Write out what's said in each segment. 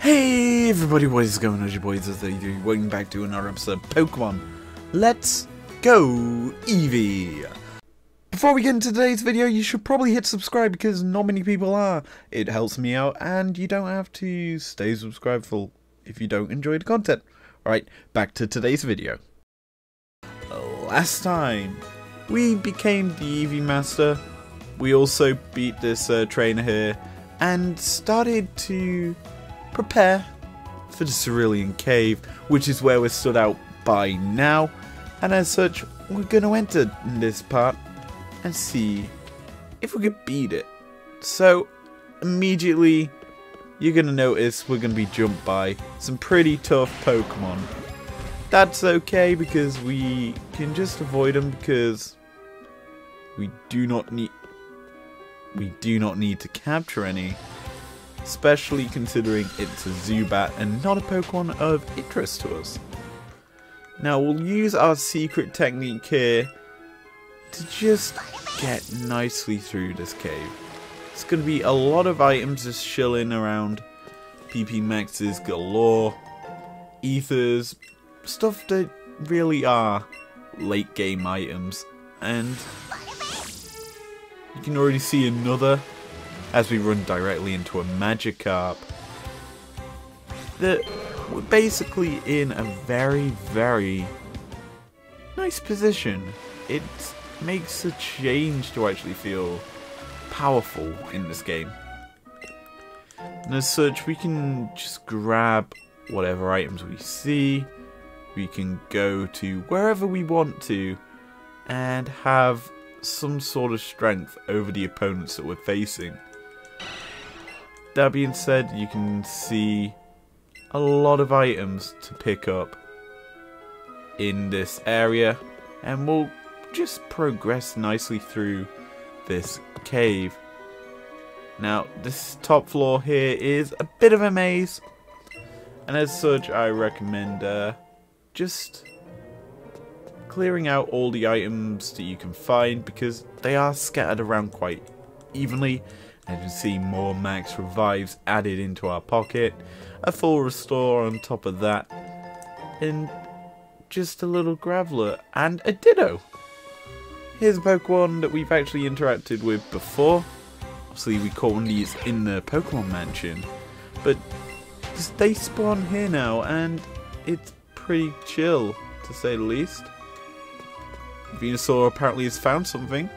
Hey everybody, what is going on? Your boys as they do. Welcome back to another episode of Pokemon. Let's go, Eevee! Before we get into today's video, you should probably hit subscribe because not many people are. It helps me out and you don't have to stay subscribed for if you don't enjoy the content. Alright, back to today's video. Last time, we became the Eevee Master. We also beat this trainer here and started to prepare for the Cerulean Cave, which is where we're stood out by now, and as such we're going to enter this part and see if we could beat it. So immediately you're going to notice we're going to be jumped by some pretty tough Pokemon. That's okay because we can just avoid them because we do not need to capture any. Especially considering it's a Zubat and not a Pokemon of interest to us. Now we'll use our secret technique here to just get nicely through this cave. It's going to be a lot of items just chilling around. PP Maxes galore, ethers, stuff that really are late game items. And you can already see another as we run directly into a Magikarp. We're basically in a very nice position. It makes a change to actually feel powerful in this game. And as such, we can just grab whatever items we see. We can go to wherever we want to and have some sort of strength over the opponents that we're facing. That being said, you can see a lot of items to pick up in this area, and we'll just progress nicely through this cave. Now, this top floor here is a bit of a maze, and as such I recommend just clearing out all the items that you can find because they are scattered around quite evenly. As you can see, more max revives added into our pocket, a full restore on top of that, and just a little Graveler and a Ditto. Here's a Pokemon that we've actually interacted with before. Obviously we caught one of these in the Pokemon Mansion, but they spawn here now and it's pretty chill to say the least. Venusaur apparently has found something.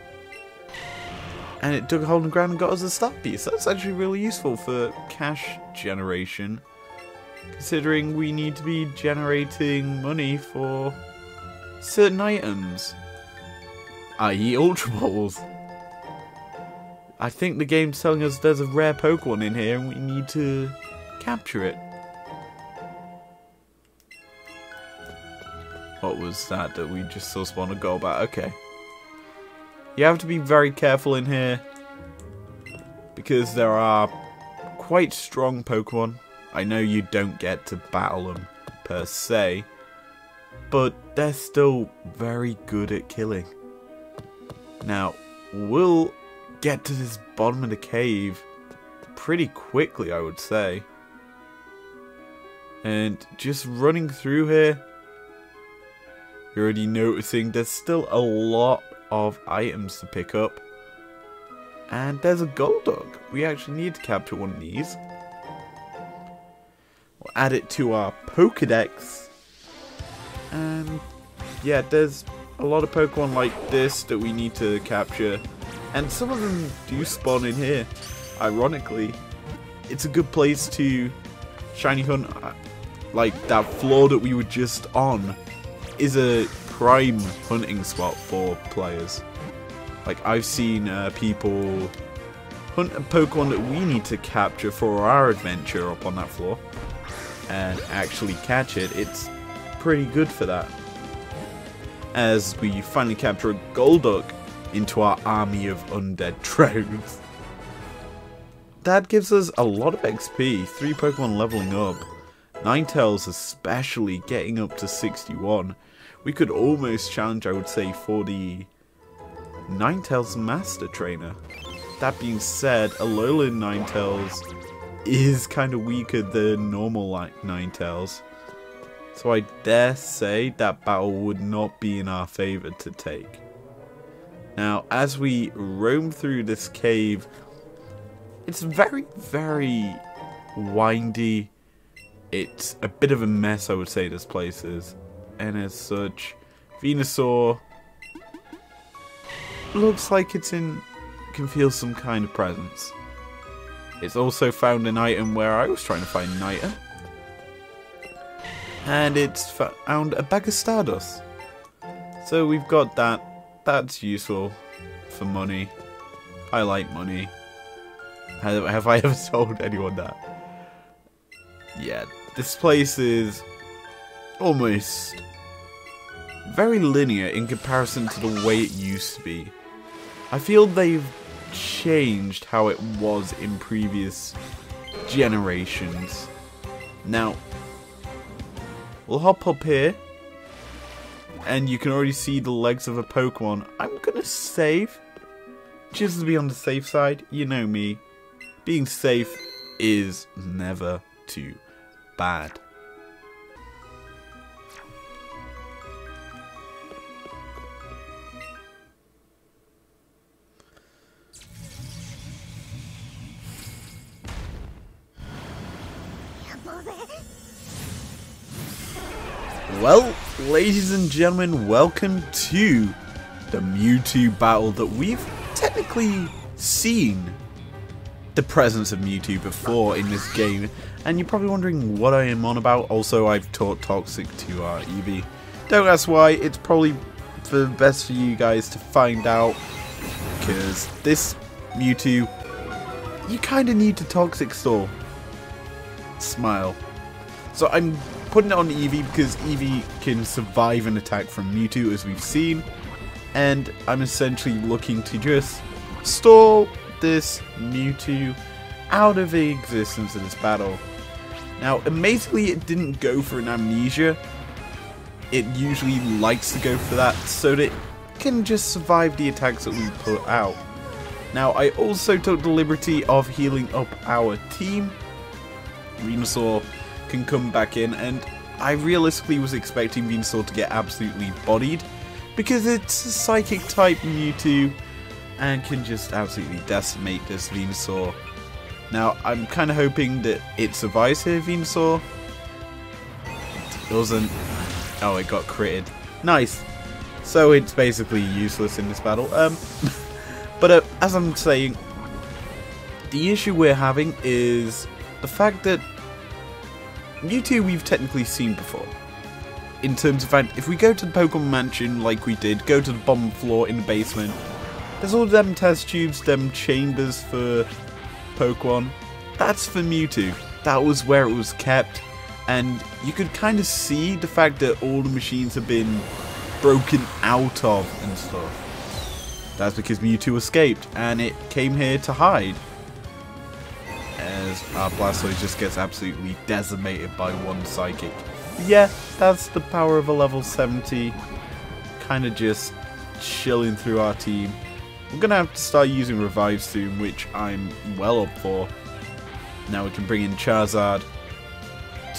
And it took a hole in the ground and got us a start piece. That's actually really useful for cash generation, considering we need to be generating money for certain items, i.e. Ultra Balls. I think the game's telling us there's a rare Pokemon in here and we need to capture it. What was that we just saw spawn a go about? Okay. You have to be very careful in here because there are quite strong Pokemon. I know you don't get to battle them per se, but they're still very good at killing. Now, we'll get to this bottom of the cave pretty quickly, I would say. And just running through here, you're already noticing there's still a lot of items to pick up, and there's a Golduck. We actually need to capture one of these. We'll add it to our Pokedex, and yeah, there's a lot of Pokemon like this that we need to capture, and some of them do spawn in here. Ironically, it's a good place to shiny hunt. Like that floor that we were just on is a prime hunting spot for players. Like, I've seen people hunt a Pokemon that we need to capture for our adventure up on that floor and actually catch it. It's pretty good for that. As we finally capture a Golduck into our army of undead drones. That gives us a lot of XP, 3 Pokemon leveling up, Ninetales especially getting up to 61. We could almost challenge, I would say, for the Ninetales Master Trainer. That being said, Alolan Ninetales is kind of weaker than normal Ninetales. So I dare say that battle would not be in our favour to take. Now, as we roam through this cave, it's very, very windy. It's a bit of a mess, I would say, this place is. And as such, Venusaur looks like can feel some kind of presence. It's also found an item where I was trying to find an item. And it's found a bag of Stardust. So we've got that. That's useful for money. I like money. Have I ever told anyone that? Yeah, this place is almost very linear in comparison to the way it used to be. I feel they've changed how it was in previous generations. Now, we'll hop up here, and you can already see the legs of a Pokemon. I'm gonna save, just to be on the safe side. You know me, being safe is never too bad. Well, ladies and gentlemen, welcome to the Mewtwo Battle that we've technically seen the presence of Mewtwo before in this game, and you're probably wondering what I am on about. Also, I've taught Toxic to our Eevee. Don't ask why, it's probably for the best for you guys to find out, because this Mewtwo, you kind of need to Toxic Stall. Smile. So I'm putting it on Eevee because Eevee can survive an attack from Mewtwo, as we've seen, and I'm essentially looking to just stall this Mewtwo out of the existence of this battle. Now, amazingly, it didn't go for an amnesia. It usually likes to go for that so that it can just survive the attacks that we put out. Now, I also took the liberty of healing up our team. Venusaur can come back in, and I realistically was expecting Venusaur to get absolutely bodied because it's a psychic type Mewtwo and can just absolutely decimate this Venusaur. Now I'm kind of hoping that it survives here, Venusaur. It doesn't. Oh, it got critted. Nice. So it's basically useless in this battle. But as I'm saying, the issue we're having is the fact that Mewtwo we've technically seen before. In terms of fact, if we go to the Pokemon Mansion like we did, go to the bottom floor in the basement, there's all them test tubes, them chambers for Pokemon. That's for Mewtwo. That was where it was kept, and you could kind of see the fact that all the machines have been broken out of and stuff. That's because Mewtwo escaped, and it came here to hide. As our Blastoise just gets absolutely decimated by one Psychic. Yeah, that's the power of a level 70. Kind of just chilling through our team. We're going to have to start using Revive soon, which I'm well up for. Now we can bring in Charizard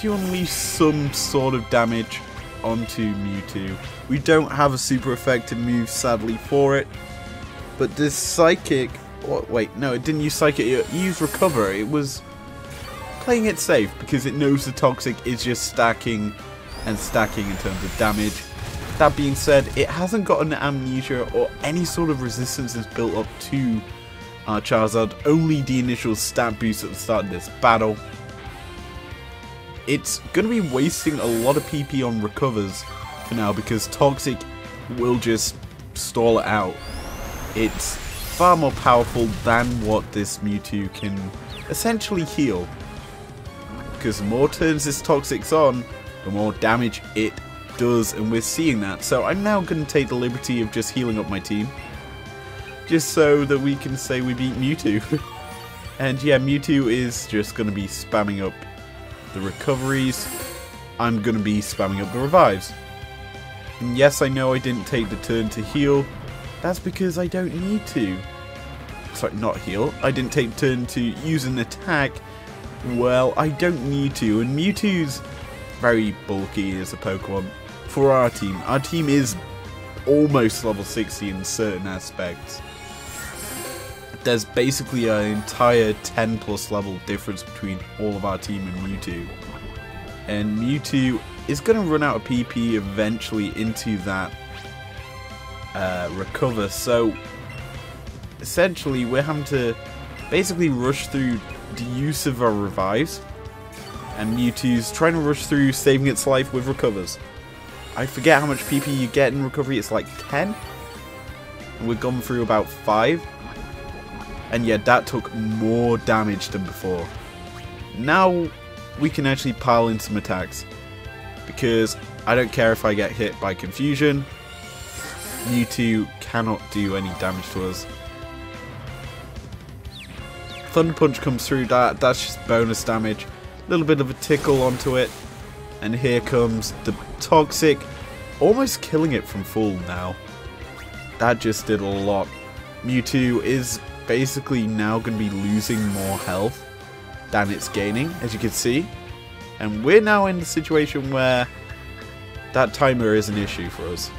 to unleash some sort of damage onto Mewtwo. We don't have a super effective move, sadly, for it. But this Psychic... Oh, wait, no, it didn't use Psychic, it used Recover. It was playing it safe because it knows the Toxic is just stacking and stacking in terms of damage. That being said, it hasn't got an Amnesia or any sort of resistance that's built up to Charizard, only the initial stat boost at the start of this battle. It's going to be wasting a lot of PP on recovers for now because Toxic will just stall it out. It's far more powerful than what this Mewtwo can essentially heal. Because the more turns this Toxic's on, the more damage it does, and we're seeing that. So I'm now going to take the liberty of just healing up my team. Just so that we can say we beat Mewtwo. And yeah, Mewtwo is just going to be spamming up the recoveries. I'm going to be spamming up the revives. And yes, I know I didn't take the turn to heal. That's because I don't need to. Sorry, not heal. I didn't take the turn to use an attack Well, I don't need to, and Mewtwo's very bulky as a Pokemon for our team. Our team is almost level 60 in certain aspects. There's basically an entire 10 plus level difference between all of our team and Mewtwo. And Mewtwo is going to run out of PP eventually into that recover. So essentially we're having to basically rush through the use of our revives. And Mewtwo's trying to rush through saving its life with recovers. I forget how much PP you get in recovery, it's like 10? And we've gone through about 5. And yeah, that took more damage than before. Now we can actually pile in some attacks. Because I don't care if I get hit by confusion. Mewtwo cannot do any damage to us. Thunder Punch comes through, that's just bonus damage. A little bit of a tickle onto it. And here comes the Toxic, almost killing it from full now. That just did a lot. Mewtwo is basically now going to be losing more health than it's gaining, as you can see. And we're now in the situation where that timer is an issue for us.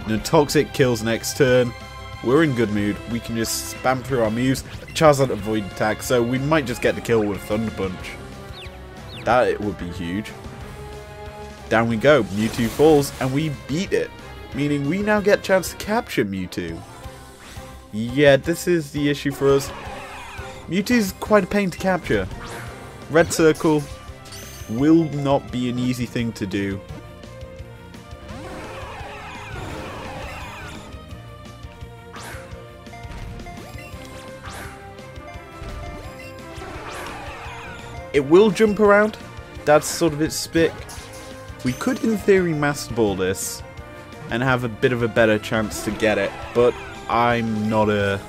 The Toxic kills next turn. We're in good mood. We can just spam through our moves. Charizard avoid attack, so we might just get the kill with Thunder Punch. That it would be huge. Down we go. Mewtwo falls, and we beat it. Meaning we now get a chance to capture Mewtwo. Yeah, this is the issue for us. Mewtwo's quite a pain to capture. Red Circle will not be an easy thing to do. It will jump around. That's sort of its spick. We could, in theory, Master Ball this and have a bit of a better chance to get it, but I'm not a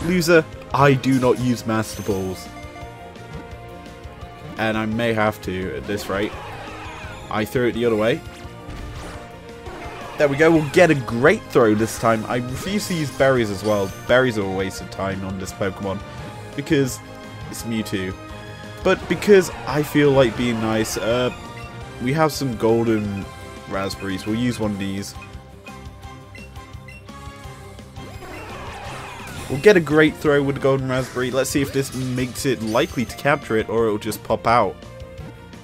loser. I do not use Master Balls. And I may have to at this rate. I threw it the other way. There we go, we'll get a great throw this time. I refuse to use berries as well. Berries are a waste of time on this Pokemon because it's Mewtwo. But because I feel like being nice, we have some golden raspberries. We'll use one of these. We'll get a great throw with the golden raspberry. Let's see if this makes it likely to capture it or it'll just pop out.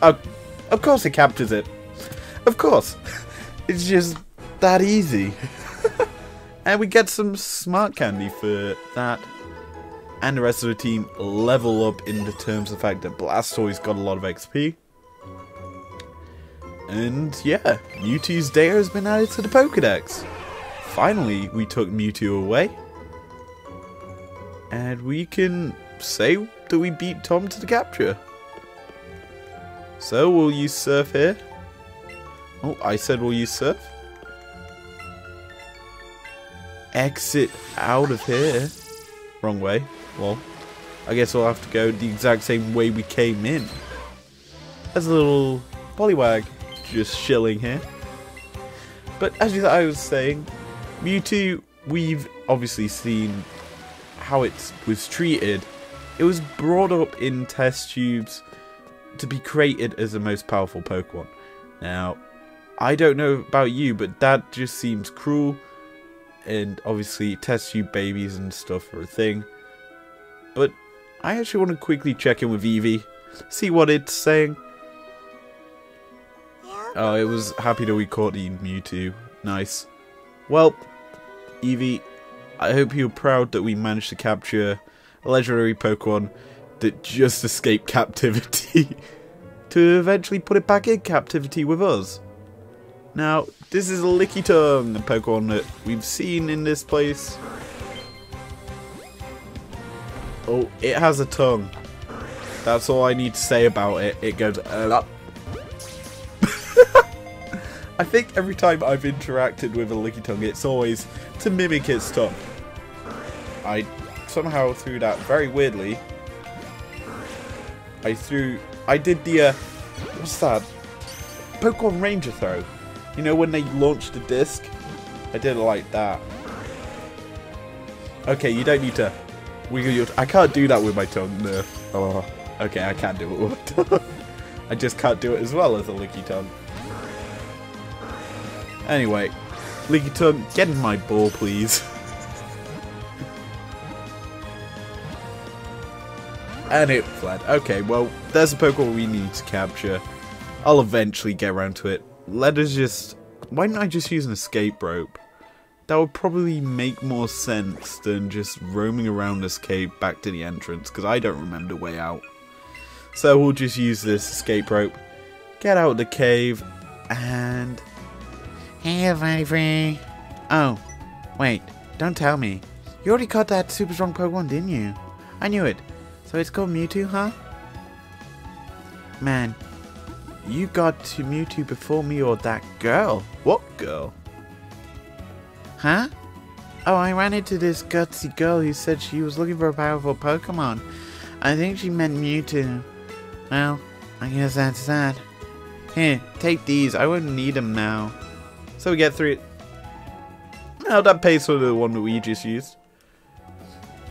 Of course it captures it. Of course. It's just that easy. And we get some smart candy for that. And the rest of the team level up in the terms of the fact that Blastoise got a lot of XP. And yeah, Mewtwo's data has been added to the Pokédex. Finally, we took Mewtwo away. And we can say that we beat Tom to the capture. So we'll use Surf here. Oh, I said we'll use Surf. Exit out of here. Wrong way. Well, I guess we'll have to go the exact same way we came in. There's a little Poliwag just chilling here. But as I was saying, Mewtwo, we've obviously seen how it was treated. It was brought up in test tubes to be created as the most powerful Pokemon. Now, I don't know about you, but that just seems cruel. And obviously, test tube babies and stuff are a thing. But I actually want to quickly check in with Eevee, see what it's saying. Oh, it was happy that we caught the Mewtwo. Nice. Well, Eevee, I hope you're proud that we managed to capture a legendary Pokemon that just escaped captivity to eventually put it back in captivity with us. Now, this is a Lickitung, a Pokemon that we've seen in this place. Oh, it has a tongue. That's all I need to say about it. It goes up. I think every time I've interacted with a Lickitung, it's always to mimic its tongue. I somehow threw that very weirdly. I did the, what's that? Pokemon Ranger throw. You know when they launched the disc? I did it like that. Okay, you don't need to Wiggle your... I can't do that with my tongue, no. Oh, okay, I can do it with my tongue. I just can't do it as well as a licky tongue. Anyway, licky tongue, get in my ball, please. And it fled. Okay, well, there's a Pokemon we need to capture. I'll eventually get around to it. Let us just... Why don't I just use an escape rope? That would probably make more sense than just roaming around this cave back to the entrance, because I don't remember the way out. So we'll just use this escape rope, get out of the cave, and... Hey, Eevee. Oh, wait, don't tell me. You already caught that super strong Pokemon, didn't you? I knew it. So it's called Mewtwo, huh? Man, you got to Mewtwo before me or that girl. What girl? Huh? Oh, I ran into this gutsy girl who said she was looking for a powerful Pokemon. I think she meant Mewtwo. Well, I guess that's that. Here, take these. I wouldn't need them now. So we get 3. No, that pays for the one that we just used.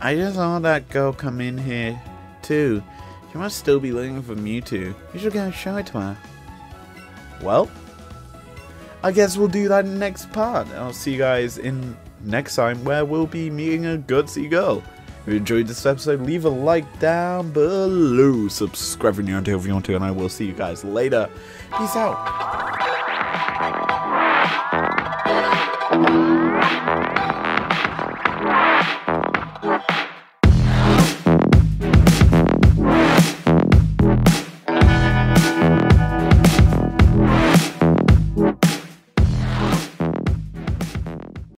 I just saw that girl come in here, too. She must still be looking for Mewtwo. You should go and show it to her. Well, I guess we'll do that in the next part. I'll see you guys in next time where we'll be meeting a gutsy girl. If you enjoyed this episode, leave a like down below. Subscribe if you're new if you want to, and I will see you guys later. Peace out.